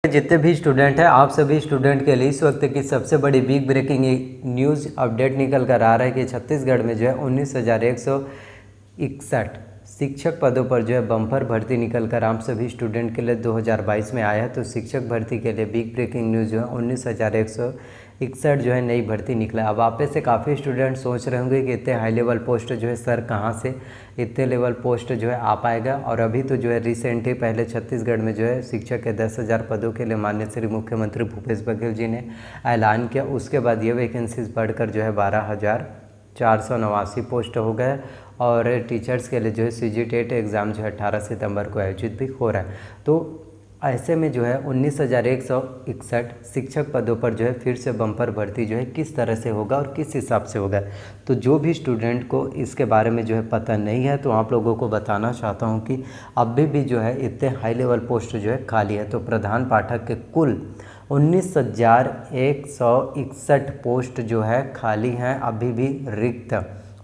जितने भी स्टूडेंट हैं, आप सभी स्टूडेंट के लिए इस वक्त की सबसे बड़ी बिग ब्रेकिंग न्यूज़ अपडेट निकल कर आ रहा है कि छत्तीसगढ़ में जो है 19,161 शिक्षक पदों पर जो है बम्पर भर्ती निकल कर आप सभी स्टूडेंट के लिए 2022 में आया है। तो शिक्षक भर्ती के लिए बिग ब्रेकिंग न्यूज़ जो है 19,161 जो है नई भर्ती निकला। अब आप में से काफ़ी स्टूडेंट सोच रहे होंगे कि इतने हाई लेवल पोस्ट जो है सर कहाँ से इतने लेवल पोस्ट जो है आ पाएगा। और अभी तो जो है रिसेंटली पहले छत्तीसगढ़ में जो है शिक्षक के 10,000 पदों के लिए माननीय श्री मुख्यमंत्री भूपेश बघेल जी ने ऐलान किया। उसके बाद ये वैकेंसीज बढ़कर जो है 12,489 पोस्ट हो गए। और टीचर्स के लिए जो है CG टेट एग्ज़ाम जो है 18 सितंबर को आयोजित भी हो रहा है। तो ऐसे में जो है 19,161 शिक्षक पदों पर जो है फिर से बम्पर भर्ती जो है किस तरह से होगा और किस हिसाब से होगा। तो जो भी स्टूडेंट को इसके बारे में जो है पता नहीं है, तो आप लोगों को बताना चाहता हूं कि अभी भी जो है इतने हाई लेवल पोस्ट जो है खाली है। तो प्रधान पाठक के कुल 19,161 पोस्ट जो है खाली हैं, अभी भी रिक्त।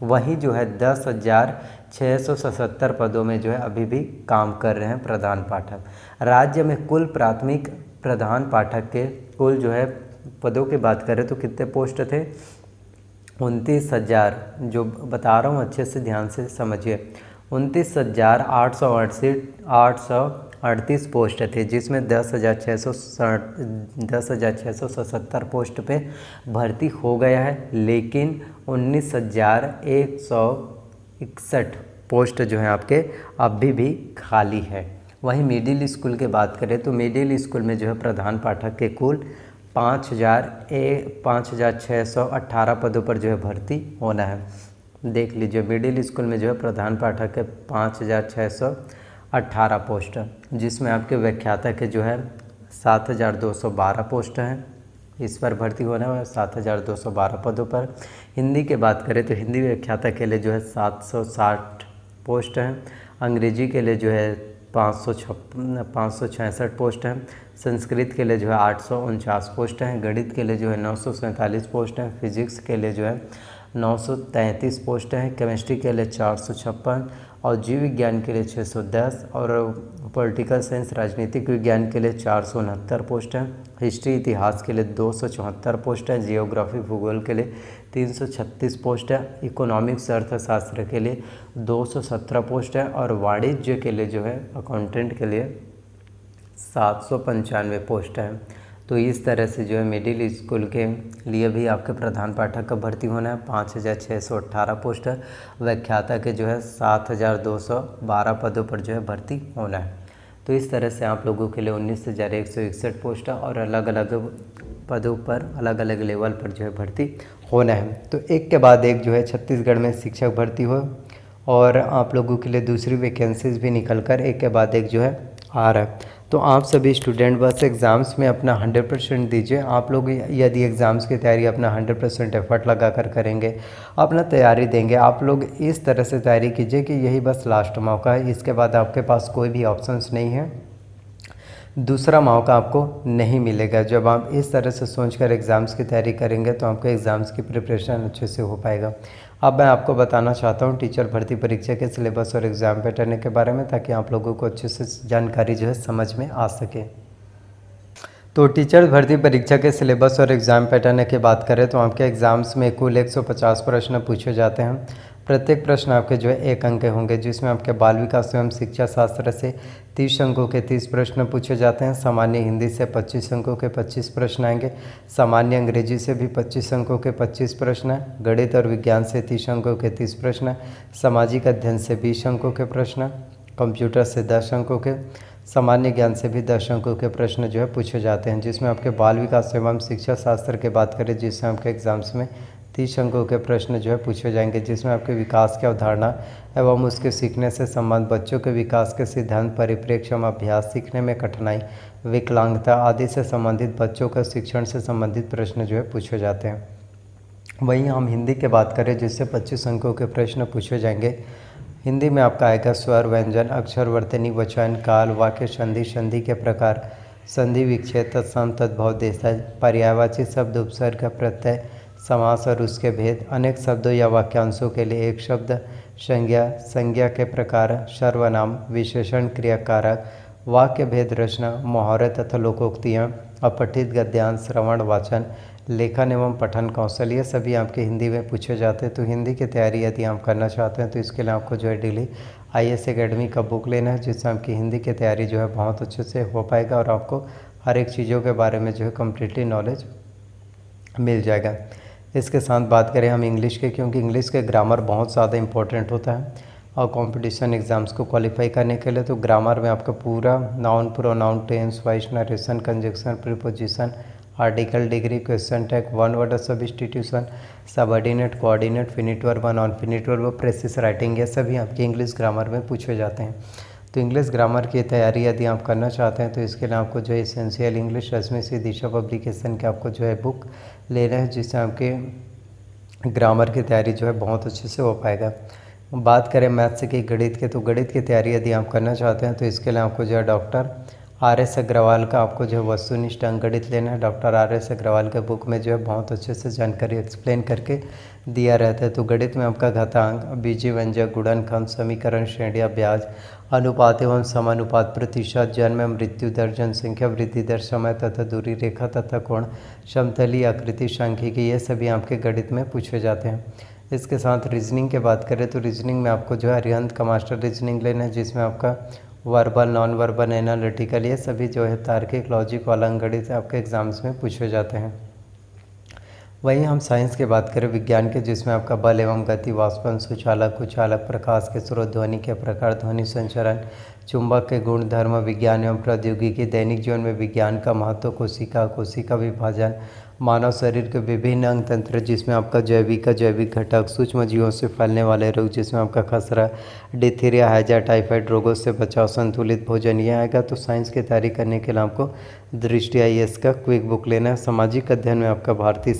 वहीं जो है 10,677 पदों में जो है अभी भी काम कर रहे हैं प्रधान पाठक। राज्य में कुल प्राथमिक प्रधान पाठक के कुल जो है पदों की बात करें तो कितने पोस्ट थे? 29,000। जो बता रहा हूँ अच्छे से ध्यान से समझिए, 29,838 पोस्ट थे, जिसमें 10,677 पोस्ट पे भर्ती हो गया है। लेकिन 19,161 पोस्ट जो है आपके अभी भी खाली है। वहीं मिडिल स्कूल की बात करें तो मिडिल स्कूल में जो है प्रधान पाठक के कुल 5,618 पदों पर जो है भर्ती होना है। देख लीजिए, मिडिल स्कूल में जो है प्रधान पाठक के 5,618 पोस्ट, जिसमें आपके व्याख्याता के जो है 7,212 पोस्ट हैं, इस पर भर्ती होना है 7,212 पदों पर। हिंदी की बात करें तो हिंदी व्याख्याता के लिए जो है 760 पोस्ट हैं। अंग्रेजी के लिए जो है 566 पोस्ट हैं। संस्कृत के लिए जो है 849 पोस्ट हैं। गणित के लिए जो है 947 पोस्ट हैं। फिजिक्स के लिए जो है 933 पोस्ट हैं। केमिस्ट्री के लिए 456 और जीव विज्ञान के लिए 610 और पॉलिटिकल साइंस राजनीतिक विज्ञान के लिए 469 पोस्ट हैं। हिस्ट्री इतिहास के लिए 274 पोस्ट हैं। जियोग्राफी भूगोल के लिए 336 पोस्ट है। इकोनॉमिक्स अर्थशास्त्र के लिए 217 पोस्ट है। और वाणिज्य के लिए जो है अकाउंटेंट के लिए 795 पोस्ट हैं। तो इस तरह से जो है मिडिल स्कूल के लिए भी आपके प्रधान पाठक का भर्ती होना है। 5,618 पोस्ट है। व्याख्याता के जो है 7,212 पदों पर जो है भर्ती होना है। तो इस तरह से आप लोगों के लिए 19,161 पोस्ट है और अलग अलग पदों पर अलग अलग लेवल पर जो है भर्ती होना है। तो एक के बाद एक जो है छत्तीसगढ़ में शिक्षक भर्ती हो और आप लोगों के लिए दूसरी वैकेंसीज भी निकल कर एक के बाद एक जो है आ रहा है। तो आप सभी स्टूडेंट बस एग्ज़ाम्स में अपना 100% दीजिए। आप लोग यदि एग्ज़ाम्स की तैयारी अपना 100% एफर्ट लगा कर करेंगे, अपना तैयारी देंगे, आप लोग इस तरह से तैयारी कीजिए कि यही बस लास्ट मौका है। इसके बाद आपके पास कोई भी ऑप्शंस नहीं है, दूसरा मौका आपको नहीं मिलेगा। जब आप इस तरह से सोचकर एग्ज़ाम्स की तैयारी करेंगे तो आपके एग्ज़ाम्स की प्रिपरेशन अच्छे से हो पाएगा। अब मैं आपको बताना चाहता हूं टीचर भर्ती परीक्षा के सिलेबस और एग्ज़ाम पैटर्न के बारे में, ताकि आप लोगों को अच्छे से जानकारी जो है समझ में आ सके। तो टीचर भर्ती परीक्षा के सिलेबस और एग्ज़ाम पैटर्न की बात करें तो आपके एग्ज़ाम्स में कुल 150 प्रश्न पूछे जाते हैं। प्रत्येक प्रश्न आपके जो है 1 अंक के होंगे, जिसमें आपके बाल विकास एवं शिक्षा शास्त्र से 30 अंकों के 30 प्रश्न पूछे जाते हैं। सामान्य हिंदी से 25 अंकों के 25 प्रश्न आएंगे। सामान्य अंग्रेजी से भी 25 अंकों के 25 प्रश्न हैं। गणित और विज्ञान से 30 अंकों के 30 प्रश्न। सामाजिक अध्ययन से 20 अंकों के प्रश्न। कंप्यूटर से 10 अंकों के, सामान्य ज्ञान से भी 10 अंकों के प्रश्न जो है पूछे जाते हैं। जिसमें आपके बाल विकास एवं शिक्षा शास्त्र की बात करें, जिससे आपके एग्ज़ाम्स में 30 अंकों के प्रश्न जो है पूछे जाएंगे। जिसमें आपके विकास की अवधारणा एवं उसके सीखने से संबंध, बच्चों के विकास के सिद्धांत, परिप्रेक्ष्य एवं अभ्यास, सीखने में कठिनाई, विकलांगता आदि से संबंधित बच्चों का शिक्षण से संबंधित प्रश्न जो है पूछे जाते हैं। वहीं हम हिंदी की बात करें, जिससे 25 अंकों के प्रश्न पूछे जाएंगे। हिंदी में आपका आएगा स्वर, व्यंजन, अक्षर, वर्तनी, वचन, काल, वाक्य, संधि, संधि के प्रकार, संधि विच्छेद, तत्सम, तद्भव, देशज, पर्यायवाची शब्द, उपसर्ग, प्रत्यय, समास और उसके भेद, अनेक शब्दों या वाक्यांशों के लिए एक शब्द, संज्ञा, संज्ञा के प्रकार, सर्वनाम, विशेषण, क्रियाकारक, वाक्य भेद रचना, मुहावरे तथा लोकोक्तियाँ, अपठित गद्यांश, श्रवण, वाचन, लेखन एवं पठन कौशल, ये सभी आपके हिंदी में पूछे जाते हैं। तो हिंदी की तैयारी यदि आप करना चाहते हैं तो इसके लिए आपको जो है डेली IAS एकेडमी का बुक लेना है, जिससे आपकी हिंदी की तैयारी जो है बहुत अच्छे से हो पाएगा और आपको हर एक चीज़ों के बारे में जो है कम्प्लीटली नॉलेज मिल जाएगा। इसके साथ बात करें हम इंग्लिश के, क्योंकि इंग्लिश के ग्रामर बहुत ज़्यादा इंपॉर्टेंट होता है और कंपटीशन एग्ज़ाम्स को क्वालिफाई करने के लिए। तो ग्रामर में आपका पूरा noun, pronoun, tense, voice, narration, conjunction, preposition, article, degree, question tag, one word substitution, subordinate, coordinate, finite verb, non finite verb, precis writing, ये सभी आपके इंग्लिश ग्रामर में पूछे जाते हैं। तो इंग्लिश ग्रामर की तैयारी यदि आप करना चाहते हैं तो इसके लिए आपको जो है एसेंशियल इंग्लिश रश्मि सी दिशा पब्लिकेशन के आपको जो है बुक लेना है, जिससे आपके ग्रामर की तैयारी जो है बहुत अच्छे से हो पाएगा। बात करें मैथ्स की, गणित के, तो गणित की तैयारी यदि आप करना चाहते हैं तो इसके लिए आपको जो है डॉक्टर RS अग्रवाल का आपको जो है वस्तुनिष्ठ अंकगणित लेना है। डॉक्टर RS अग्रवाल के बुक में जो है बहुत अच्छे से जानकारी एक्सप्लेन करके दिया रहता है। तो गणित में आपका घातांक, बीजीय व्यंजक, गुणनखंड, समीकरण, श्रेणियाँ, ब्याज, अनुपात एवं समानुपात, प्रतिशत, जन्म मृत्यु दर, जनसंख्या वृद्धि दर, समय तथा दूरी, रेखा तथा कोण, समतलीय आकृति, सांख्यिकी, ये सभी आपके गणित में पूछे जाते हैं। इसके साथ रीजनिंग की बात करें तो रीजनिंग में आपको जो है अरिहंत का मास्टर रीजनिंग लेना है, जिसमें आपका वर्बल, नॉन वर्बल, एनालिटिकल, ये सभी जो है तार्किक, लॉजिक वाला अंकगणित आपके एग्जाम्स में पूछे जाते हैं। वहीं हम साइंस की बात करें, विज्ञान के, जिसमें आपका बल एवं गति, वाष्पन, सुचालक, कुचालक, प्रकाश के स्रोत, ध्वनि के प्रकार, ध्वनि संचरण, चुंबक के गुण धर्म, विज्ञान एवं प्रौद्योगिकी, दैनिक जीवन में विज्ञान का महत्व, कोशिका, कोशिका विभाजन, मानव शरीर के विभिन्न अंग तंत्र, जिसमें आपका जैविक घटक, सूक्ष्म जीवों से फैलने वाले रोग, जिसमें आपका खसरा, डिथीरिया, हैजा, टाइफाइड रोगों से बचाव, संतुलित भोजन, ये आएगा। तो साइंस की तैयारी करने के लिए आपको दृष्टि IAS का क्विक बुक लेना है। सामाजिक अध्ययन में आपका भारतीय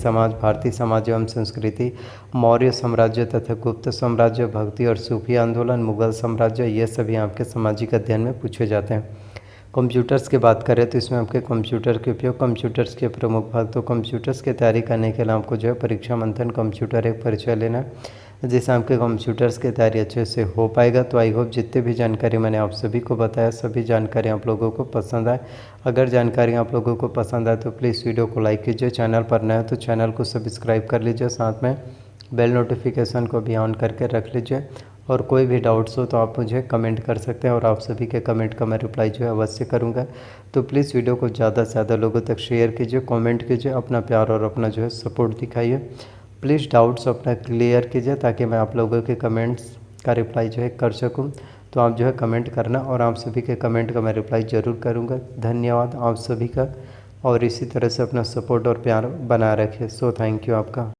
समाज एवं संस्कृति, मौर्य साम्राज्य तथा गुप्त साम्राज्य, भक्ति और सूफी आंदोलन, मुगल साम्राज्य, ये सभी आपके सामाजिक अध्ययन में पूछे जाते हैं। कंप्यूटर्स की बात करें तो इसमें आपके कंप्यूटर के उपयोग, कंप्यूटर्स के प्रमुख भाग, तो कंप्यूटर्स की तैयारी करने के लिए आपको जो है परीक्षा मंथन कंप्यूटर एक परिचय लेना है, जिससे आपके कंप्यूटर्स की तैयारी अच्छे से हो पाएगा। तो आई होप जितने भी जानकारी मैंने आप सभी को बताया, सभी जानकारी आप लोगों को पसंद आए। अगर जानकारी आप लोगों को पसंद आए तो प्लीज़ वीडियो को लाइक कीजिए, चैनल पर नए हो तो चैनल को सब्सक्राइब कर लीजिए, साथ में बेल नोटिफिकेशन को भी ऑन करके रख लीजिए। और कोई भी डाउट्स हो तो आप मुझे कमेंट कर सकते हैं और आप सभी के कमेंट का मैं रिप्लाई जो है अवश्य करूंगा। तो प्लीज़ वीडियो को ज़्यादा से ज़्यादा लोगों तक शेयर कीजिए, कमेंट कीजिए, अपना प्यार और अपना जो है सपोर्ट दिखाइए। प्लीज़ डाउट्स अपना क्लियर कीजिए ताकि मैं आप लोगों के कमेंट्स का रिप्लाई जो है कर सकूँ। तो आप जो है कमेंट करना और आप सभी के कमेंट का मैं रिप्लाई ज़रूर करूँगा। धन्यवाद आप सभी का, और इसी तरह से अपना सपोर्ट और प्यार बनाए रखिए। सो थैंक यू आपका।